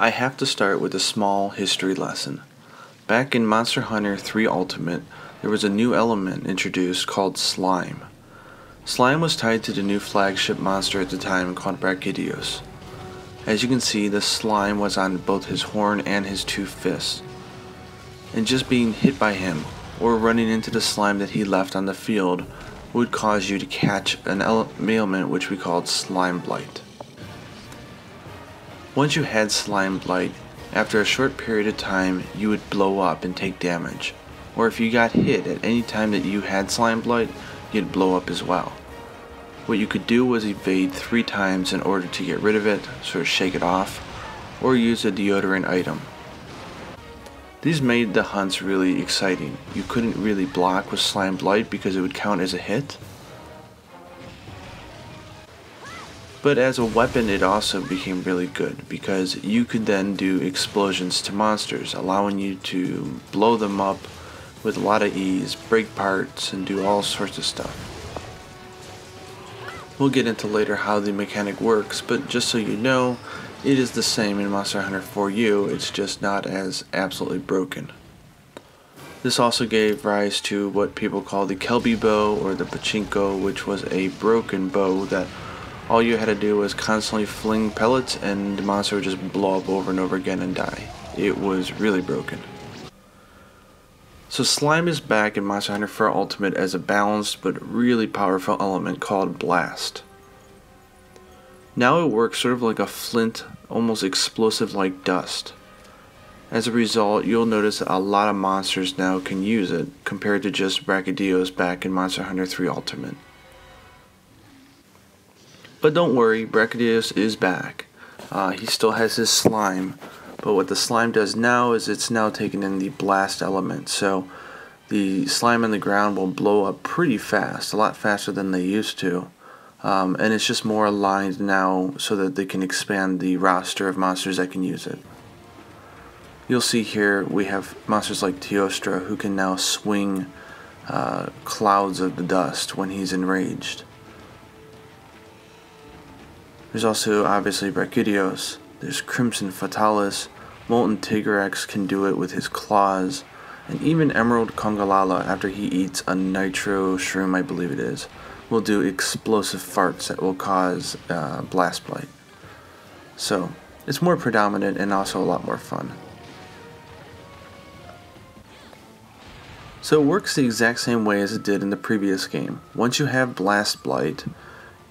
I have to start with a small history lesson. Back in Monster Hunter 3 Ultimate, there was a new element introduced called slime. Slime was tied to the new flagship monster at the time called Brachydios. As you can see, the slime was on both his horn and his two fists. And just being hit by him, or running into the slime that he left on the field, would cause you to catch an ailment which we called slime blight. Once you had slime blight, after a short period of time you would blow up and take damage. Or if you got hit at any time that you had slime blight, you'd blow up as well. What you could do was evade 3 times in order to get rid of it, sort of shake it off, or use a deodorant item. These made the hunts really exciting. You couldn't really block with slime blight because it would count as a hit. But as a weapon it also became really good because you could then do explosions to monsters, allowing you to blow them up with a lot of ease, break parts, and do all sorts of stuff. We'll get into later how the mechanic works, but just so you know, it is the same in Monster Hunter 4U, it's just not as absolutely broken. This also gave rise to what people call the Kelby bow or the pachinko, which was a broken bow that all you had to do was constantly fling pellets and the monster would just blow up over and over again and die. It was really broken. So slime is back in Monster Hunter 4 Ultimate as a balanced but really powerful element called Blast. Now it works sort of like a flint, almost explosive like dust. As a result, you'll notice that a lot of monsters now can use it compared to just Brachydios back in Monster Hunter 3 Ultimate. But don't worry, Brachydios is back. He still has his slime, but what the slime does now is it's now taken in the blast element, so the slime on the ground will blow up pretty fast, a lot faster than they used to, and it's just more aligned now so that they can expand the roster of monsters that can use it. You'll see here we have monsters like Teostra who can now swing clouds of the dust when he's enraged. There's also obviously Brachydios, there's Crimson Fatalis, Molten Tigrex can do it with his claws, and even Emerald Congalala, after he eats a nitro shroom I believe it is, will do explosive farts that will cause blast blight. So it's more predominant and also a lot more fun. So it works the exact same way as it did in the previous game. Once you have blast blight,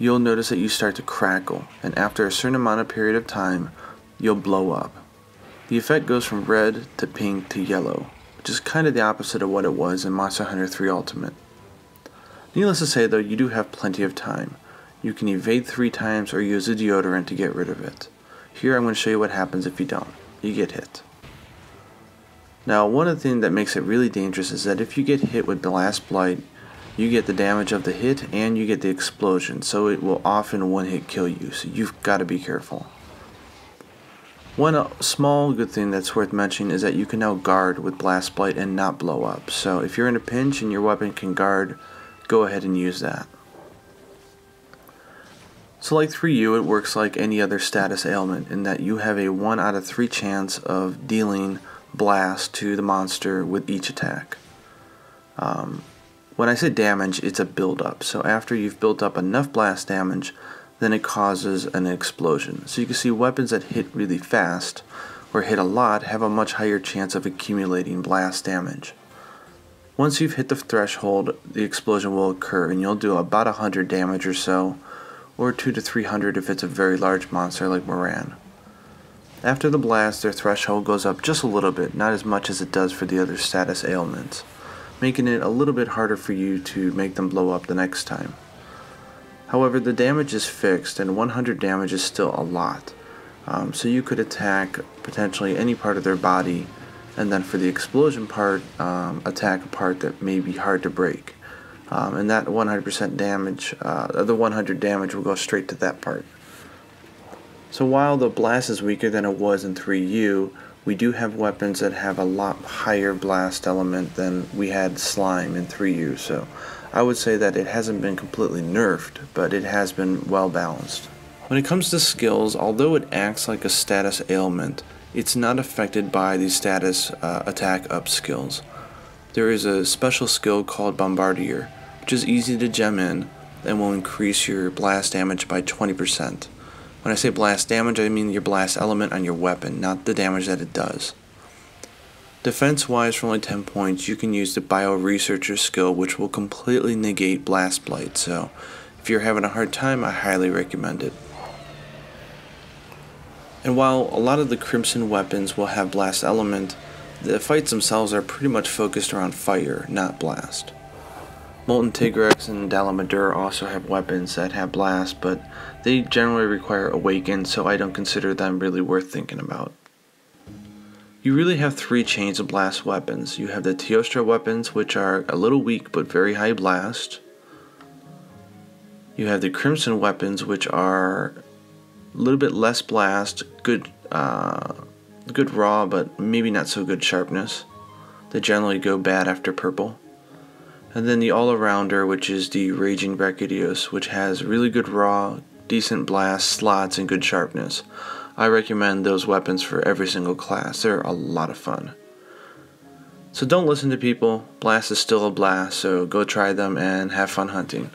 you'll notice that you start to crackle, and after a certain amount of period of time, you'll blow up. The effect goes from red to pink to yellow, which is kind of the opposite of what it was in Monster Hunter 3 Ultimate. Needless to say though, you do have plenty of time. You can evade 3 times or use a deodorant to get rid of it. Here I'm going to show you what happens if you don't. You get hit. Now one of the things that makes it really dangerous is that if you get hit with blast blight, you get the damage of the hit and you get the explosion, so it will often one-hit kill you, so you've got to be careful. One small good thing that's worth mentioning is that you can now guard with blast blight and not blow up, so if you're in a pinch and your weapon can guard, go ahead and use that. So like 3U, it works like any other status ailment in that you have a 1 out of 3 chance of dealing blast to the monster with each attack. When I say damage, it's a build-up. So after you've built up enough blast damage, then it causes an explosion. So you can see weapons that hit really fast or hit a lot have a much higher chance of accumulating blast damage. Once you've hit the threshold, the explosion will occur and you'll do about 100 damage or so, or 200 to 300 if it's a very large monster like Moran. After the blast, their threshold goes up just a little bit, not as much as it does for the other status ailments, making it a little bit harder for you to make them blow up the next time. However, the damage is fixed and 100 damage is still a lot, so you could attack potentially any part of their body and then for the explosion part, attack a part that may be hard to break, and that 100% damage, the 100 damage will go straight to that part. So while the blast is weaker than it was in 3U, we do have weapons that have a lot higher blast element than we had slime in 3U, so I would say that it hasn't been completely nerfed, but it has been well balanced. When it comes to skills, although it acts like a status ailment, it's not affected by the status attack up skills. There is a special skill called Bombardier, which is easy to gem in and will increase your blast damage by 20%. When I say blast damage, I mean your blast element on your weapon, not the damage that it does. Defense-wise, for only 10 points, you can use the Bio-Researcher skill, which will completely negate Blast Blight, so if you're having a hard time, I highly recommend it. And while a lot of the Crimson weapons will have Blast Element, the fights themselves are pretty much focused around fire, not blast. Molten Tigrex and Dalamadur also have weapons that have blast, but they generally require Awaken, so I don't consider them really worth thinking about. You really have 3 chains of blast weapons. You have the Teostra weapons, which are a little weak but very high blast. You have the Crimson weapons, which are a little bit less blast, good raw, but maybe not so good sharpness. They generally go bad after purple. And then the all-arounder, which is the Raging Brachydios, which has really good raw, decent blast, slots, and good sharpness. I recommend those weapons for every single class. They're a lot of fun. So don't listen to people. Blast is still a blast, so go try them and have fun hunting.